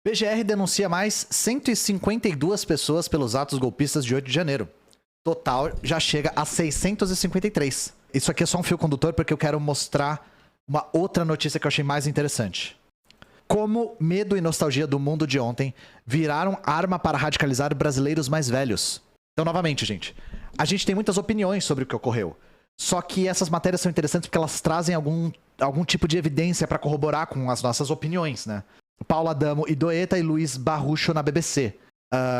PGR denuncia mais 152 pessoas pelos atos golpistas de 8 de janeiro. Total já chega a 653. Isso aqui é só um fio condutor porque eu quero mostrar uma outra notícia que eu achei mais interessante. Como medo e nostalgia do mundo de ontem viraram arma para radicalizar brasileiros mais velhos. Então, novamente, gente, a gente tem muitas opiniões sobre o que ocorreu. Só que essas matérias são interessantes porque elas trazem algum tipo de evidência para corroborar com as nossas opiniões, né? Paula Adamo e Doeta e Luiz Barrucho na BBC.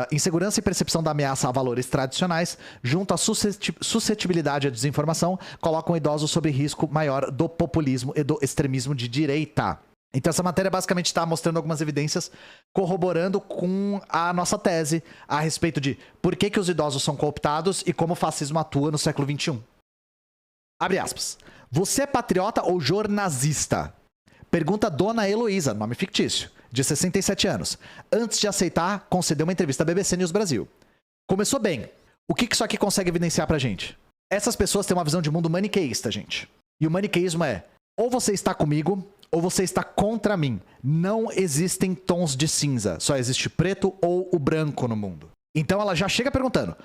Insegurança e percepção da ameaça a valores tradicionais, junto à suscetibilidade à desinformação, colocam idosos sob risco maior do populismo e do extremismo de direita. Então essa matéria basicamente está mostrando algumas evidências corroborando com a nossa tese a respeito de por que os idosos são cooptados e como o fascismo atua no século XXI. Abre aspas. Você é patriota ou jornalista? Pergunta Dona Heloísa, nome fictício, de 67 anos, antes de aceitar conceder uma entrevista à BBC News Brasil. Começou bem. O que isso aqui consegue evidenciar pra gente? Essas pessoas têm uma visão de mundo maniqueísta, gente. E o maniqueísmo é, ou você está comigo, ou você está contra mim. Não existem tons de cinza. Só existe preto ou o branco no mundo. Então ela já chega perguntando,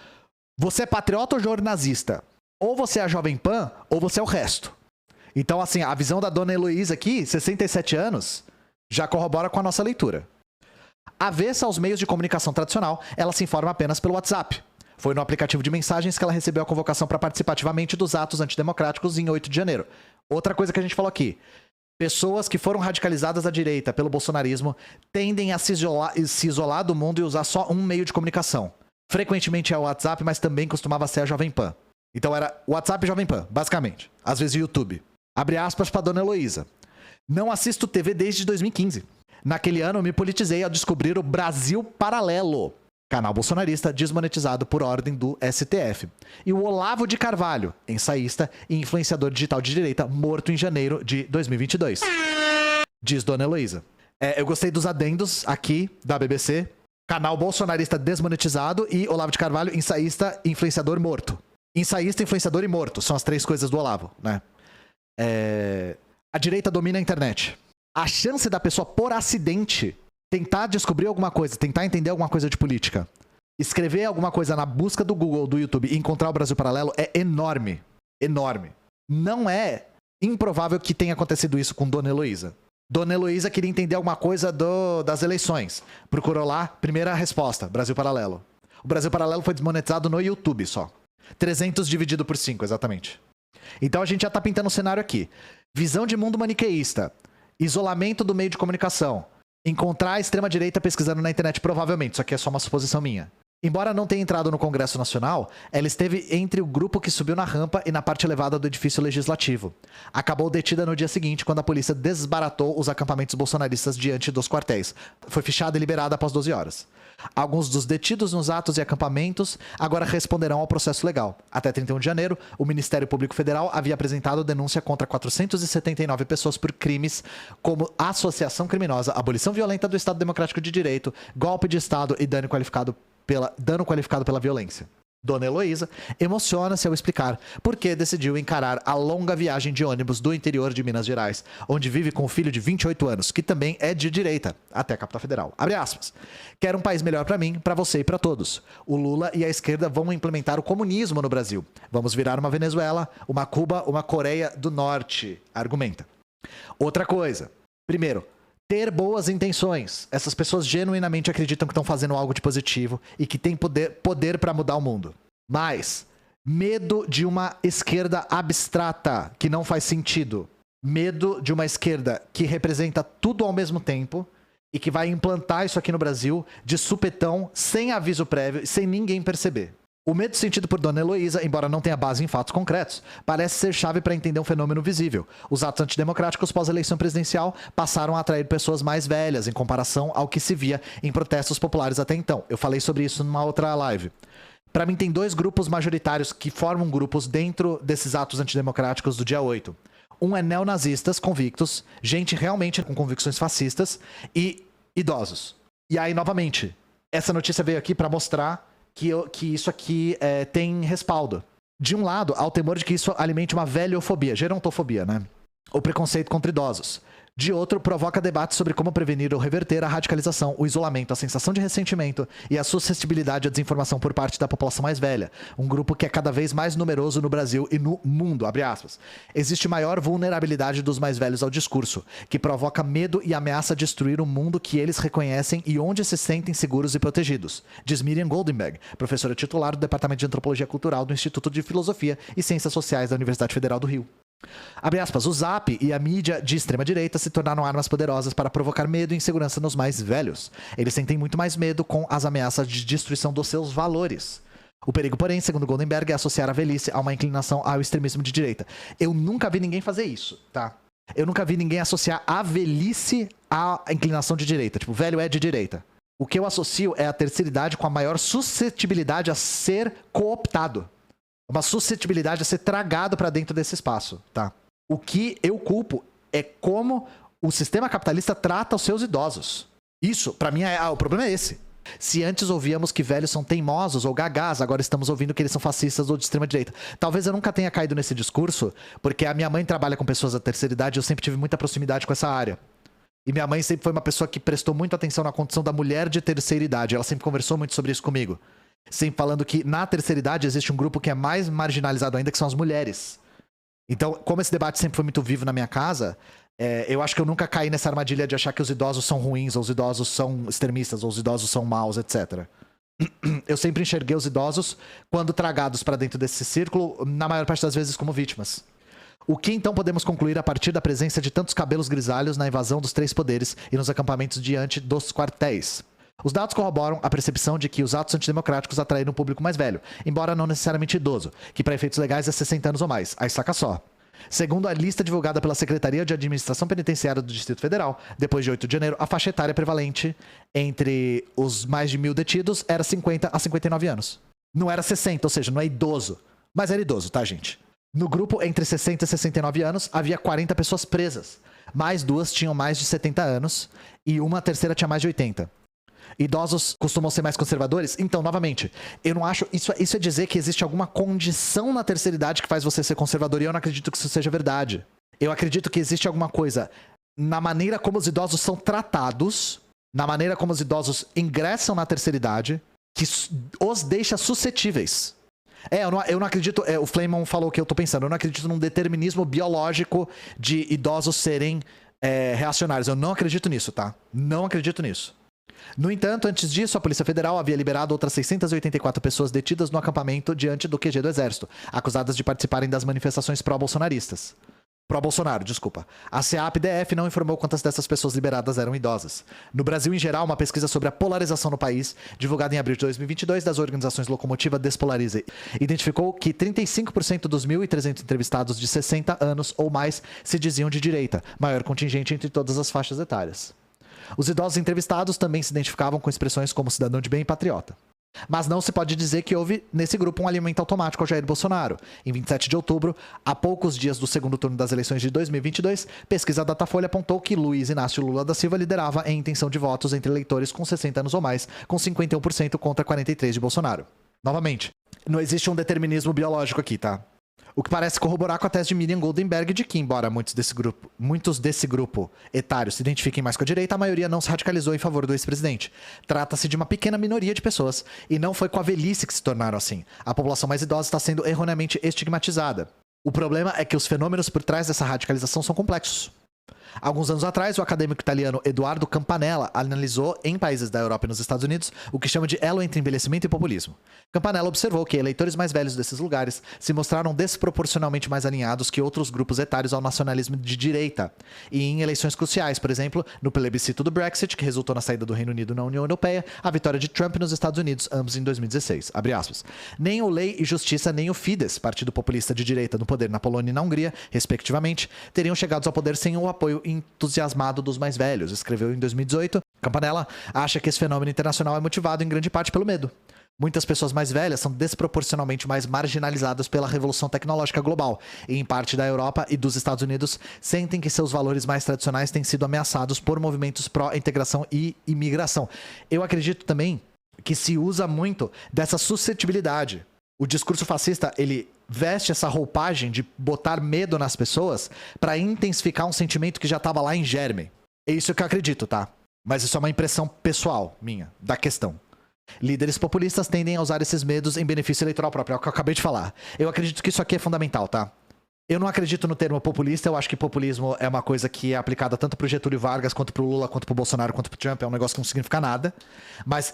você é patriota ou jornalista? Ou você é a Jovem Pan, ou você é o resto. Então, assim, a visão da Dona Heloísa aqui, 67 anos, já corrobora com a nossa leitura. Avessa aos meios de comunicação tradicional, ela se informa apenas pelo WhatsApp. Foi no aplicativo de mensagens que ela recebeu a convocação para participar ativamente dos atos antidemocráticos em 8 de janeiro. Outra coisa que a gente falou aqui. Pessoas que foram radicalizadas à direita pelo bolsonarismo tendem a se isolar do mundo e usar só um meio de comunicação. Frequentemente é o WhatsApp, mas também costumava ser a Jovem Pan. Então era WhatsApp e Jovem Pan, basicamente. Às vezes YouTube. Abre aspas para Dona Heloísa. Não assisto TV desde 2015. Naquele ano eu me politizei ao descobrir o Brasil Paralelo, canal bolsonarista desmonetizado por ordem do STF. E o Olavo de Carvalho, ensaísta e influenciador digital de direita, morto em janeiro de 2022. Diz Dona Heloísa. Eu gostei dos adendos aqui da BBC. Canal bolsonarista desmonetizado e Olavo de Carvalho, ensaísta e influenciador morto. Ensaísta, influenciador e morto. São as três coisas do Olavo, né? A direita domina a internet. A chance da pessoa, por acidente, tentar descobrir alguma coisa, tentar entender alguma coisa de política, escrever alguma coisa na busca do Google, do YouTube e encontrar o Brasil Paralelo é enorme. Enorme. Não é improvável que tenha acontecido isso com Dona Heloísa. Dona Heloísa queria entender alguma coisa das eleições. Procurou lá, primeira resposta, Brasil Paralelo. O Brasil Paralelo foi desmonetizado no YouTube só. 300 dividido por 5, exatamente. Então a gente já tá pintando um cenário aqui. Visão de mundo maniqueísta. Isolamento do meio de comunicação. Encontrar a extrema-direita pesquisando na internet, provavelmente. Isso aqui é só uma suposição minha. Embora não tenha entrado no Congresso Nacional, ela esteve entre o grupo que subiu na rampa e na parte elevada do edifício legislativo. Acabou detida no dia seguinte, quando a polícia desbaratou os acampamentos bolsonaristas diante dos quartéis. Foi fichada e liberada após 12 horas. Alguns dos detidos nos atos e acampamentos agora responderão ao processo legal. Até 31 de janeiro, o Ministério Público Federal havia apresentado denúncia contra 479 pessoas por crimes como associação criminosa, abolição violenta do Estado Democrático de Direito, golpe de Estado e dano qualificado pela violência. Dona Heloísa emociona-se ao explicar por que decidiu encarar a longa viagem de ônibus do interior de Minas Gerais, onde vive com um filho de 28 anos, que também é de direita, até a capital federal. Abre aspas. Quero um país melhor para mim, para você e para todos. O Lula e a esquerda vão implementar o comunismo no Brasil. Vamos virar uma Venezuela, uma Cuba, uma Coreia do Norte, argumenta. Outra coisa. Primeiro, ter boas intenções. Essas pessoas genuinamente acreditam que estão fazendo algo de positivo e que têm poder para mudar o mundo. Mas, medo de uma esquerda abstrata, que não faz sentido. Medo de uma esquerda que representa tudo ao mesmo tempo e que vai implantar isso aqui no Brasil de supetão, sem aviso prévio, sem ninguém perceber. O medo sentido por Dona Heloísa, embora não tenha base em fatos concretos, parece ser chave para entender um fenômeno visível. Os atos antidemocráticos pós-eleição presidencial passaram a atrair pessoas mais velhas em comparação ao que se via em protestos populares até então. Eu falei sobre isso numa outra live. Para mim, tem dois grupos majoritários que formam grupos dentro desses atos antidemocráticos do dia 8. Um é neonazistas convictos, gente realmente com convicções fascistas, e idosos. E aí, novamente, essa notícia veio aqui para mostrar que isso aqui tem respaldo. De um lado, há o temor de que isso alimente uma velhofobia, gerontofobia, né? Ou preconceito contra idosos. De outro, provoca debate sobre como prevenir ou reverter a radicalização, o isolamento, a sensação de ressentimento e a suscetibilidade à desinformação por parte da população mais velha, um grupo que é cada vez mais numeroso no Brasil e no mundo, abre aspas. Existe maior vulnerabilidade dos mais velhos ao discurso, que provoca medo e ameaça destruir o mundo que eles reconhecem e onde se sentem seguros e protegidos, diz Miriam Goldenberg, professora titular do Departamento de Antropologia Cultural do Instituto de Filosofia e Ciências Sociais da Universidade Federal do Rio. Abre aspas, o Zap e a mídia de extrema-direita se tornaram armas poderosas para provocar medo e insegurança nos mais velhos. Eles sentem muito mais medo com as ameaças de destruição dos seus valores. O perigo, porém, segundo Goldenberg, é associar a velhice a uma inclinação ao extremismo de direita. Eu nunca vi ninguém fazer isso, tá? Eu nunca vi ninguém associar a velhice à inclinação de direita. Tipo, velho é de direita. O que eu associo é a terceira idade com a maior suscetibilidade a ser cooptado. Uma suscetibilidade a ser tragado para dentro desse espaço, tá? O que eu culpo é como o sistema capitalista trata os seus idosos. Isso, para mim, o problema é esse. Se antes ouvíamos que velhos são teimosos ou gagás, agora estamos ouvindo que eles são fascistas ou de extrema direita. Talvez eu nunca tenha caído nesse discurso, porque a minha mãe trabalha com pessoas da terceira idade e eu sempre tive muita proximidade com essa área. E minha mãe sempre foi uma pessoa que prestou muita atenção na condição da mulher de terceira idade. Ela sempre conversou muito sobre isso comigo. Sempre falando que na terceira idade existe um grupo que é mais marginalizado ainda, que são as mulheres. Então, como esse debate sempre foi muito vivo na minha casa, eu acho que eu nunca caí nessa armadilha de achar que os idosos são ruins, ou os idosos são extremistas, ou os idosos são maus, etc. Eu sempre enxerguei os idosos, quando tragados para dentro desse círculo, na maior parte das vezes como vítimas. O que então podemos concluir a partir da presença de tantos cabelos grisalhos na invasão dos três poderes e nos acampamentos diante dos quartéis? Os dados corroboram a percepção de que os atos antidemocráticos atraíram um público mais velho, embora não necessariamente idoso, que para efeitos legais é 60 anos ou mais. Aí saca só. Segundo a lista divulgada pela Secretaria de Administração Penitenciária do Distrito Federal, depois de 8 de janeiro, a faixa etária prevalente entre os mais de 1.000 detidos era 50 a 59 anos. Não era 60, ou seja, não é idoso. Mas era idoso, tá, gente? No grupo entre 60 e 69 anos, havia 40 pessoas presas. Mais duas tinham mais de 70 anos e uma terceira tinha mais de 80. Idosos costumam ser mais conservadores? Então, novamente, eu não acho... Isso é dizer que existe alguma condição na terceira idade que faz você ser conservador, e eu não acredito que isso seja verdade. Eu acredito que existe alguma coisa na maneira como os idosos são tratados, na maneira como os idosos ingressam na terceira idade, que os deixa suscetíveis. Eu não acredito... o Flamon falou o que eu tô pensando. Eu não acredito num determinismo biológico de idosos serem reacionários. Eu não acredito nisso, tá? Não acredito nisso. No entanto, antes disso, a Polícia Federal havia liberado outras 684 pessoas detidas no acampamento diante do QG do Exército, acusadas de participarem das manifestações pró-bolsonaristas. Pró-Bolsonaro, desculpa. A CEAP-DF não informou quantas dessas pessoas liberadas eram idosas. No Brasil, em geral, uma pesquisa sobre a polarização no país, divulgada em abril de 2022 das organizações Locomotiva Despolarize, identificou que 35% dos 1.300 entrevistados de 60 anos ou mais se diziam de direita, maior contingente entre todas as faixas etárias. Os idosos entrevistados também se identificavam com expressões como cidadão de bem e patriota. Mas não se pode dizer que houve, nesse grupo, um alinhamento automático ao Jair Bolsonaro. Em 27 de outubro, a poucos dias do segundo turno das eleições de 2022, pesquisa Datafolha apontou que Luiz Inácio Lula da Silva liderava em intenção de votos entre eleitores com 60 anos ou mais, com 51% contra 43% de Bolsonaro. Novamente, não existe um determinismo biológico aqui, tá? O que parece corroborar com a tese de Miriam Goldenberg de que, embora muitos desse grupo etário se identifiquem mais com a direita, a maioria não se radicalizou em favor do ex-presidente. Trata-se de uma pequena minoria de pessoas, e não foi com a velhice que se tornaram assim. A população mais idosa está sendo erroneamente estigmatizada. O problema é que os fenômenos por trás dessa radicalização são complexos. Alguns anos atrás, o acadêmico italiano Eduardo Campanella analisou, em países da Europa e nos Estados Unidos, o que chama de elo entre envelhecimento e populismo. Campanella observou que eleitores mais velhos desses lugares se mostraram desproporcionalmente mais alinhados que outros grupos etários ao nacionalismo de direita. E em eleições cruciais, por exemplo, no plebiscito do Brexit, que resultou na saída do Reino Unido na União Europeia, a vitória de Trump nos Estados Unidos, ambos em 2016. Abre aspas. Nem o Lei e Justiça, nem o Fidesz, partido populista de direita no poder na Polônia e na Hungria, respectivamente, teriam chegado ao poder sem o apoio entusiasmado dos mais velhos, escreveu em 2018. Campanella acha que esse fenômeno internacional é motivado em grande parte pelo medo. Muitas pessoas mais velhas são desproporcionalmente mais marginalizadas pela revolução tecnológica global, e em parte da Europa e dos Estados Unidos sentem que seus valores mais tradicionais têm sido ameaçados por movimentos pró-integração e imigração. Eu acredito também que se usa muito dessa suscetibilidade. O discurso fascista, ele veste essa roupagem de botar medo nas pessoas pra intensificar um sentimento que já tava lá em germe. É isso que eu acredito, tá? Mas isso é uma impressão pessoal minha, da questão. Líderes populistas tendem a usar esses medos em benefício eleitoral próprio, é o que eu acabei de falar. Eu acredito que isso aqui é fundamental, tá? Eu não acredito no termo populista, eu acho que populismo é uma coisa que é aplicada tanto pro Getúlio Vargas, quanto pro Lula, quanto pro Bolsonaro, quanto pro Trump, é um negócio que não significa nada. Mas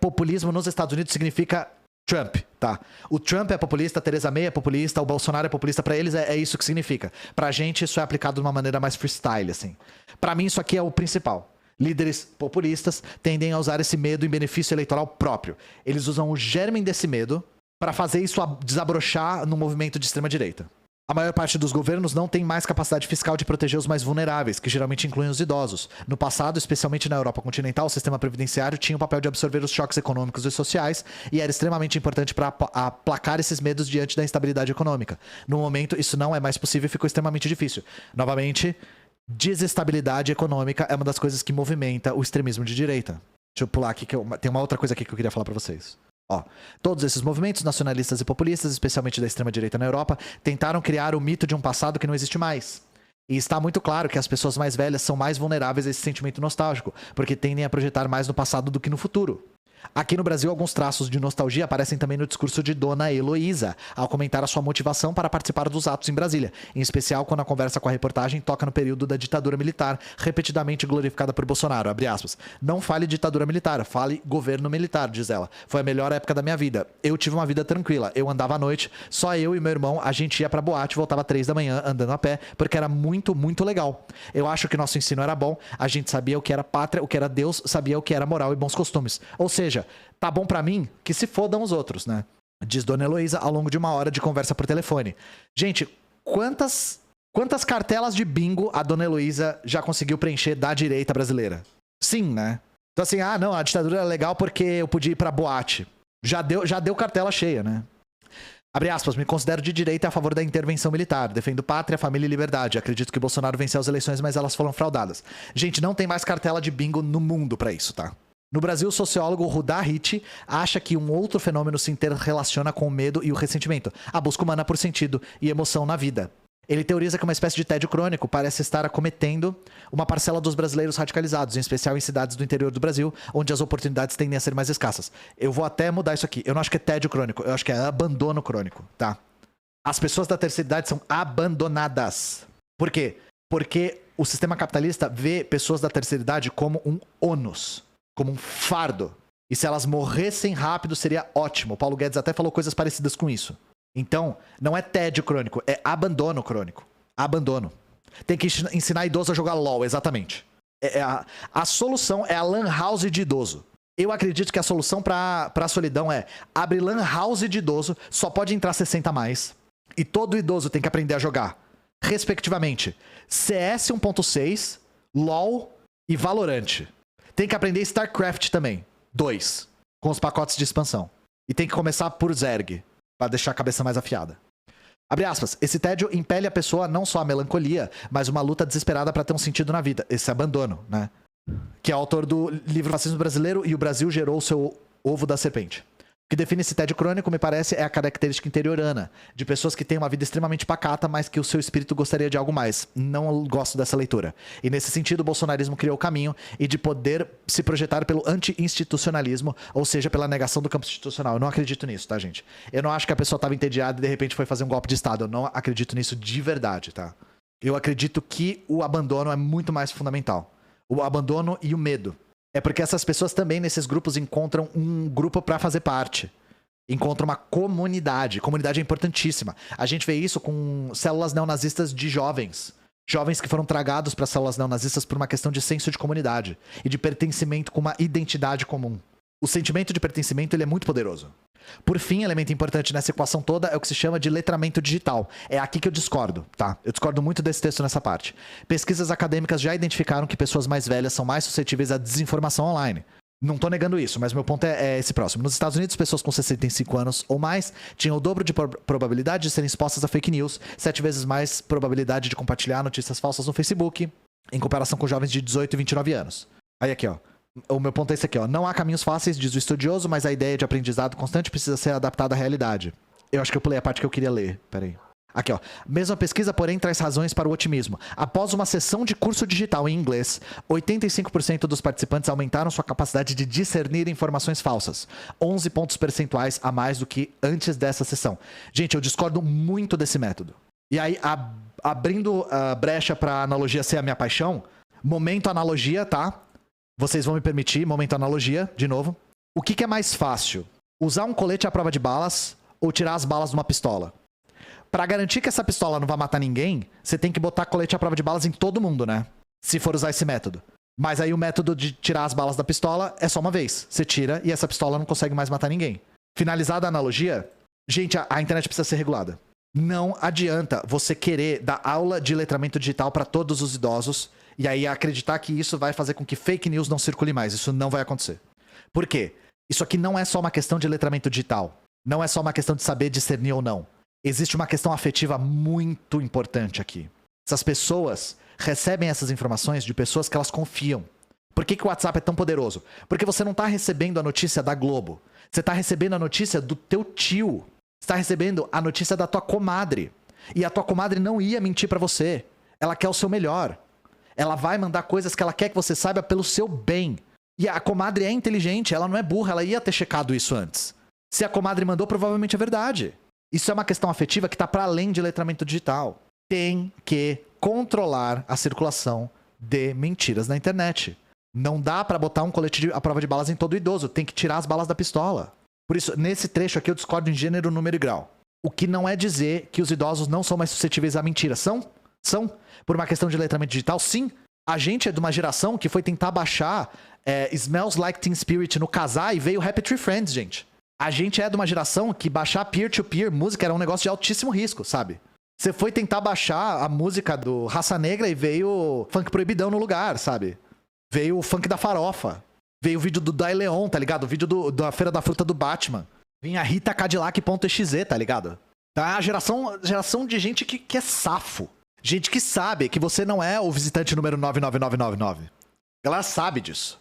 populismo nos Estados Unidos significa Trump, tá? O Trump é populista, a Theresa May é populista, o Bolsonaro é populista, pra eles é isso que significa. Pra gente isso é aplicado de uma maneira mais freestyle, assim. Pra mim isso aqui é o principal. Líderes populistas tendem a usar esse medo em benefício eleitoral próprio. Eles usam o germe desse medo pra fazer isso desabrochar no movimento de extrema-direita. A maior parte dos governos não tem mais capacidade fiscal de proteger os mais vulneráveis, que geralmente incluem os idosos. No passado, especialmente na Europa continental, o sistema previdenciário tinha o papel de absorver os choques econômicos e sociais e era extremamente importante para aplacar esses medos diante da instabilidade econômica. No momento, isso não é mais possível e ficou extremamente difícil. Novamente, desestabilidade econômica é uma das coisas que movimenta o extremismo de direita. Deixa eu pular aqui, tem uma outra coisa aqui que eu queria falar para vocês. Ó, todos esses movimentos nacionalistas e populistas, especialmente da extrema-direita na Europa, tentaram criar o mito de um passado que não existe mais. E está muito claro que as pessoas mais velhas são mais vulneráveis a esse sentimento nostálgico, porque tendem a projetar mais no passado do que no futuro. Aqui no Brasil, alguns traços de nostalgia aparecem também no discurso de Dona Heloísa, ao comentar a sua motivação para participar dos atos em Brasília, em especial quando a conversa com a reportagem toca no período da ditadura militar, repetidamente glorificada por Bolsonaro, abre aspas. Não fale ditadura militar, fale governo militar, diz ela. Foi a melhor época da minha vida. Eu tive uma vida tranquila, eu andava à noite, só eu e meu irmão, a gente ia pra boate, voltava 3 da manhã andando a pé, porque era muito, muito legal. Eu acho que nosso ensino era bom, a gente sabia o que era pátria, o que era Deus, sabia o que era moral e bons costumes. Ou seja, tá bom pra mim, que se fodam os outros, né? Diz Dona Heloísa ao longo de uma hora de conversa por telefone. Gente, quantas cartelas de bingo a Dona Heloísa já conseguiu preencher da direita brasileira? Sim, né? Então assim, não, a ditadura era legal porque eu podia ir pra boate. Já deu cartela cheia, né? Abre aspas, me considero de direita a favor da intervenção militar. Defendo pátria, família e liberdade. Acredito que Bolsonaro venceu as eleições, mas elas foram fraudadas. Gente, não tem mais cartela de bingo no mundo pra isso, tá? No Brasil, o sociólogo Rudá Hit acha que um outro fenômeno se interrelaciona com o medo e o ressentimento, a busca humana por sentido e emoção na vida. Ele teoriza que uma espécie de tédio crônico parece estar acometendo uma parcela dos brasileiros radicalizados, em especial em cidades do interior do Brasil, onde as oportunidades tendem a ser mais escassas. Eu vou até mudar isso aqui. Eu não acho que é tédio crônico, eu acho que é abandono crônico, tá? As pessoas da terceira idade são abandonadas. Por quê? Porque o sistema capitalista vê pessoas da terceira idade como um ônus, como um fardo. E se elas morressem rápido, seria ótimo. O Paulo Guedes até falou coisas parecidas com isso. Então, não é tédio crônico, é abandono crônico. Abandono. Tem que ensinar idoso a jogar LOL, exatamente. A solução é a lan house de idoso. Eu acredito que a solução pra solidão é abre lan house de idoso, só pode entrar 60 a mais. E todo idoso tem que aprender a jogar, respectivamente, CS 1.6, LOL e Valorant. Tem que aprender StarCraft também. 2. Com os pacotes de expansão. E tem que começar por Zerg. Pra deixar a cabeça mais afiada. Abre aspas. Esse tédio impele a pessoa não só a melancolia, mas uma luta desesperada pra ter um sentido na vida. Esse abandono, né? Que é autor do livro Fascismo Brasileiro e o Brasil gerou o seu ovo da serpente. O que define esse tédio crônico, me parece, é a característica interiorana, de pessoas que têm uma vida extremamente pacata, mas que o seu espírito gostaria de algo mais. Não gosto dessa leitura. E nesse sentido, o bolsonarismo criou o caminho e de poder se projetar pelo anti-institucionalismo, ou seja, pela negação do campo institucional. Eu não acredito nisso, tá, gente? Eu não acho que a pessoa estava entediada e de repente foi fazer um golpe de Estado. Eu não acredito nisso de verdade, tá? Eu acredito que o abandono é muito mais fundamental. O abandono e o medo. É porque essas pessoas também, nesses grupos, encontram um grupo pra fazer parte. Encontram uma comunidade. Comunidade é importantíssima. A gente vê isso com células neonazistas de jovens. Jovens que foram tragados para células neonazistas por uma questão de senso de comunidade. E de pertencimento com uma identidade comum. O sentimento de pertencimento ele é muito poderoso. Por fim, elemento importante nessa equação toda é o que se chama de letramento digital. É aqui que eu discordo, tá? Eu discordo muito desse texto nessa parte. Pesquisas acadêmicas já identificaram que pessoas mais velhas são mais suscetíveis à desinformação online. Não tô negando isso, mas meu ponto é esse próximo. Nos Estados Unidos, pessoas com 65 anos ou mais tinham o dobro de probabilidade de serem expostas a fake news, 7 vezes mais probabilidade de compartilhar notícias falsas no Facebook, em comparação com jovens de 18 e 29 anos. Aí aqui, ó. O meu ponto é esse aqui, ó. Não há caminhos fáceis, diz o estudioso, mas a ideia de aprendizado constante precisa ser adaptada à realidade. Eu acho que eu pulei a parte que eu queria ler. Peraí. Aqui, ó. Mesma pesquisa, porém, traz razões para o otimismo. Após uma sessão de curso digital em inglês, 85% dos participantes aumentaram sua capacidade de discernir informações falsas. 11 pontos percentuais a mais do que antes dessa sessão. Gente, eu discordo muito desse método. E aí, abrindo a brecha para a analogia ser a minha paixão, momento analogia, tá? Vocês vão me permitir, momento analogia, de novo. O que é mais fácil? Usar um colete à prova de balas ou tirar as balas de uma pistola? Pra garantir que essa pistola não vai matar ninguém, você tem que botar colete à prova de balas em todo mundo, né? Se for usar esse método. Mas aí o método de tirar as balas da pistola é só uma vez. Você tira e essa pistola não consegue mais matar ninguém. Finalizada a analogia, gente, a internet precisa ser regulada. Não adianta você querer dar aula de letramento digital para todos os idosos e aí acreditar que isso vai fazer com que fake news não circule mais. Isso não vai acontecer. Por quê? Isso aqui não é só uma questão de letramento digital. Não é só uma questão de saber discernir ou não. Existe uma questão afetiva muito importante aqui. Essas pessoas recebem essas informações de pessoas que elas confiam. Por que o WhatsApp é tão poderoso? Porque você não está recebendo a notícia da Globo. Você está recebendo a notícia do teu tio. Você está recebendo a notícia da tua comadre. E a tua comadre não ia mentir para você. Ela quer o seu melhor. Ela vai mandar coisas que ela quer que você saiba pelo seu bem. E a comadre é inteligente, ela não é burra, ela ia ter checado isso antes. Se a comadre mandou, provavelmente é verdade. Isso é uma questão afetiva que está para além de letramento digital. Tem que controlar a circulação de mentiras na internet. Não dá para botar um colete à prova de balas em todo idoso. Tem que tirar as balas da pistola. Por isso, nesse trecho aqui eu discordo em gênero, número e grau. O que não é dizer que os idosos não são mais suscetíveis à mentira. São? São. Por uma questão de letramento digital, sim. A gente é de uma geração que foi tentar baixar Smells Like Teen Spirit no casar e veio Happy Tree Friends, gente. A gente é de uma geração que baixar peer-to-peer música era um negócio de altíssimo risco, sabe? Você foi tentar baixar a música do Raça Negra e veio funk proibidão no lugar, sabe? Veio o funk da farofa. Veio o vídeo do Dai Leon, tá ligado? O vídeo da Feira da Fruta do Batman. Vinha Rita Cadillac.exe, tá ligado? Tá a geração de gente que é safo. Gente que sabe que você não é o visitante número 99999. Ela sabe disso.